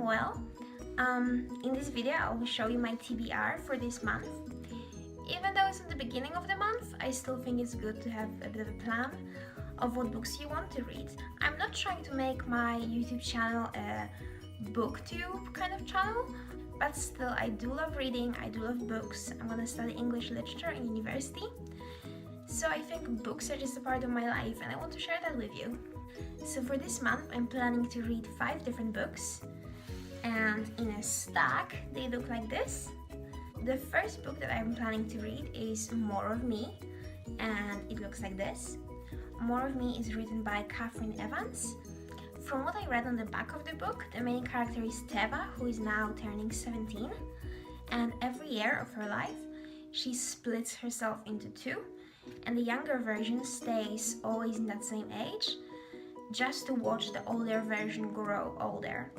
doing well. In this video I will show you my TBR for this month. Even though it's at the beginning of the month, I still think it's good to have a bit of a plan of what books you want to read. I'm not trying to make my YouTube channel a booktube kind of channel, but still I do love reading, I do love books. I'm gonna study English literature in university, so I think books are just a part of my life and I want to share that with you. So for this month I'm planning to read 5 different books, and in a stack they look like this. The first book that I'm planning to read is More of Me, and it looks like this. More of Me is written by Catherine Evans. From what I read on the back of the book, the main character is Teva, who is now turning 17, and every year of her life she splits herself into 2, and the younger version stays always in that same age, just to watch the older version grow older.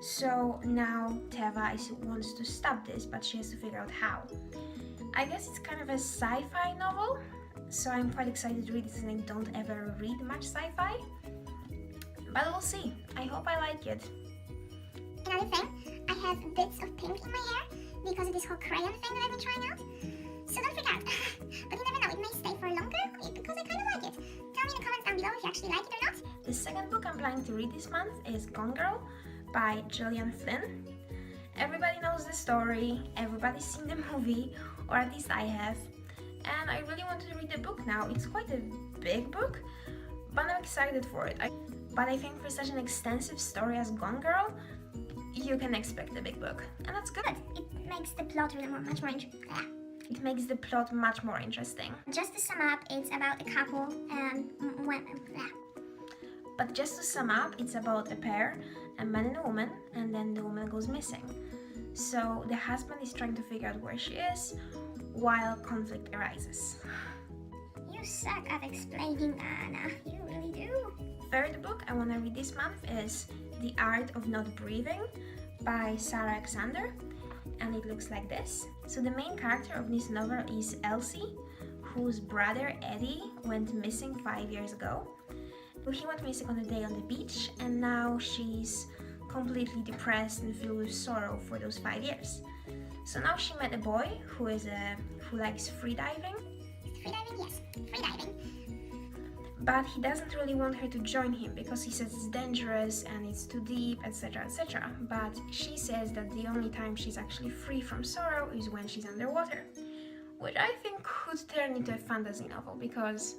So now Teva wants to stop this, but she has to figure out how. I guess it's kind of a sci-fi novel, so I'm quite excited to read it, and I don't ever read much sci-fi. But we'll see. I hope I like it. Another thing, I have bits of pink in my hair because of this whole crayon thing that I've been trying out. So don't freak out. But you never know, it may stay for longer because I kind of like it. Tell me in the comments down below if you actually like it or not. The second book I'm planning to read this month is Gone Girl by Gillian Flynn. Everybody knows the story, everybody's seen the movie, or at least I have. And I really wanted to read the book now. It's quite a big book, but I'm excited for it. But I think for such an extensive story as Gone Girl, you can expect a big book, and that's good. It makes the plot really much more interesting. It makes the plot much more interesting. Just to sum up, it's about a couple But just to sum up, it's about a pair, a man and a woman, and then the woman goes missing. So the husband is trying to figure out where she is, while conflict arises. You suck at explaining, Anna. You really do. Third book I want to read this month is The Art of Not Breathing by Sarah Alexander, and it looks like this. So the main character of this novel is Elsie, whose brother Eddie went missing 5 years ago. He went missing on a day on the beach, and now she's completely depressed and filled with sorrow for those 5 years. So now she met a boy who likes freediving. Freediving, yes, freediving. But he doesn't really want her to join him because he says it's dangerous and it's too deep, etc, etc. But she says that the only time she's actually free from sorrow is when she's underwater, which I think could turn into a fantasy novel, because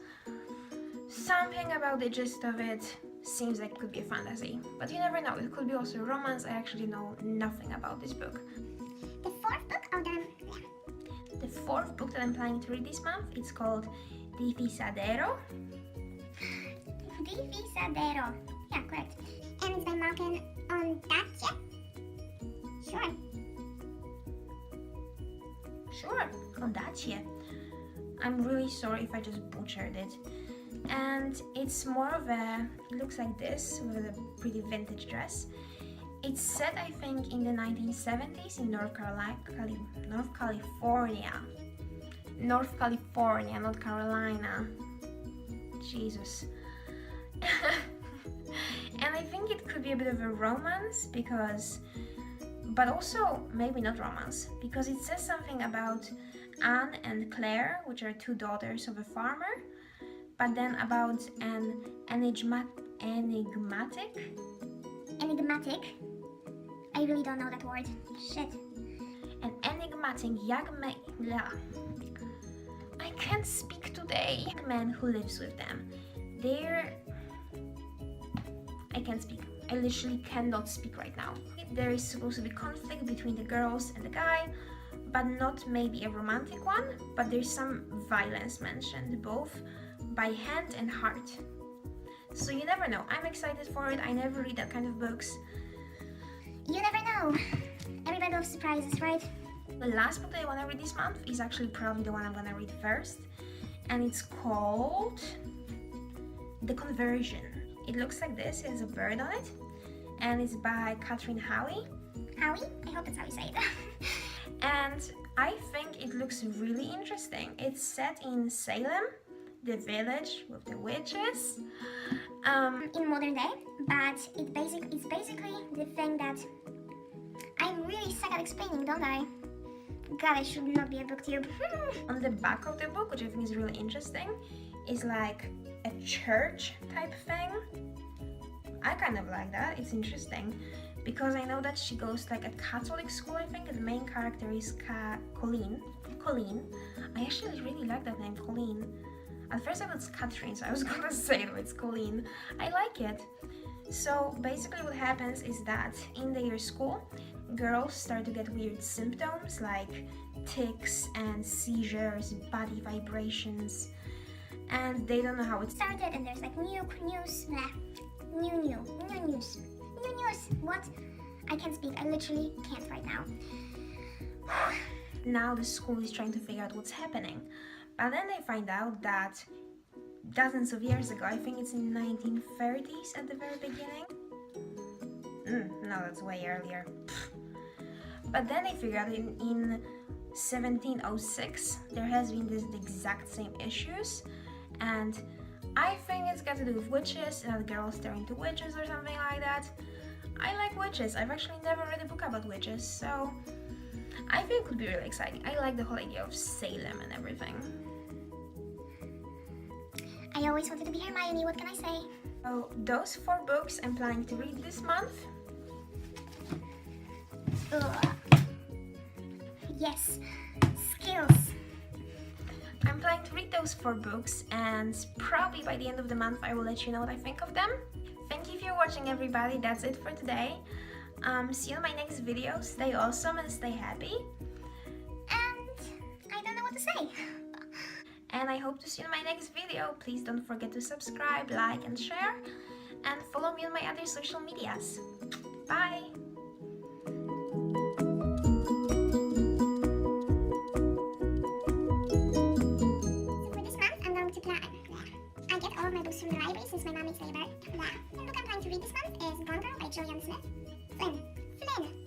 something about the gist of it seems like it could be a fantasy. But you never know, it could be also a romance. I actually know nothing about this book. The fourth book, The fourth book that I'm planning to read this month, it's called Divisadero. Divisadero. Yeah, correct. And it's by WalnutAnnaBanana. Sure, Condacie. I'm really sorry if I just butchered it. And it's more of a, it looks like this, with a pretty vintage dress. It's set, I think, in the 1970s in North California, not Carolina. Jesus. And I think it could be a bit of a romance, but also maybe not romance, because it says something about Anne and Claire, which are 2 daughters of a farmer, but then about an enigmatic? I really don't know that word. Shit. An enigmatic young man. I can't speak today. Man who lives with them. I can't speak. I literally cannot speak right now. There is supposed to be conflict between the girls and the guy, but not maybe a romantic one, but there's some violence mentioned, both by hand and heart. So you never know. I'm excited for it. I never read that kind of books. You never know. Everybody loves surprises, right? The last book that I want to read this month is actually probably the one I'm going to read first, and it's called The Conversion. It looks like this. It has a bird on it, and it's by Catherine Howie. Howie? I hope that's how you say it. And I think it looks really interesting. It's set in Salem, the village with the witches. In modern day, but it's basically the thing that I'm really suck at explaining, don't I? God, I should not be a booktube. On the back of the book, which I think is really interesting, is like a church type thing. I kind of like that. It's interesting because I know that she goes like a Catholic school, I think, and the main character is Colleen. I actually really like that name, Colleen. At first I thought it's Catherine, so I was gonna say that it's Colleen. I like it. So basically what happens is that in their school, girls start to get weird symptoms like tics and seizures, body vibrations, and they don't know how it Started, and there's like new news. What? I can't speak. I literally can't right now. Now the school is trying to figure out what's happening. But then they find out that dozens of years ago, I think it's in 1930s at the very beginning. No, that's way earlier. But then they figure out in 1706 there has been the exact same issues, and I think it's got to do with witches and girls turning to witches or something like that. I like witches. I've actually never read a book about witches, so I think it could be really exciting. I like the whole idea of Salem and everything. I always wanted to be Hermione, what can I say? So those 4 books I'm planning to read this month. Ugh. Yes, skills. I'm planning to read those 4 books, and probably by the end of the month I will let you know what I think of them. Thank you for watching, everybody. That's it for today. See you in my next video. Stay awesome and stay happy. And I don't know what to say. And I hope to see you in my next video. Please don't forget to subscribe, like, and share. And follow me on my other social medias. Bye! From the library since my mom makes labor. The book I'm planning to read this month is Gone Girl by Gillian Smith. Flynn.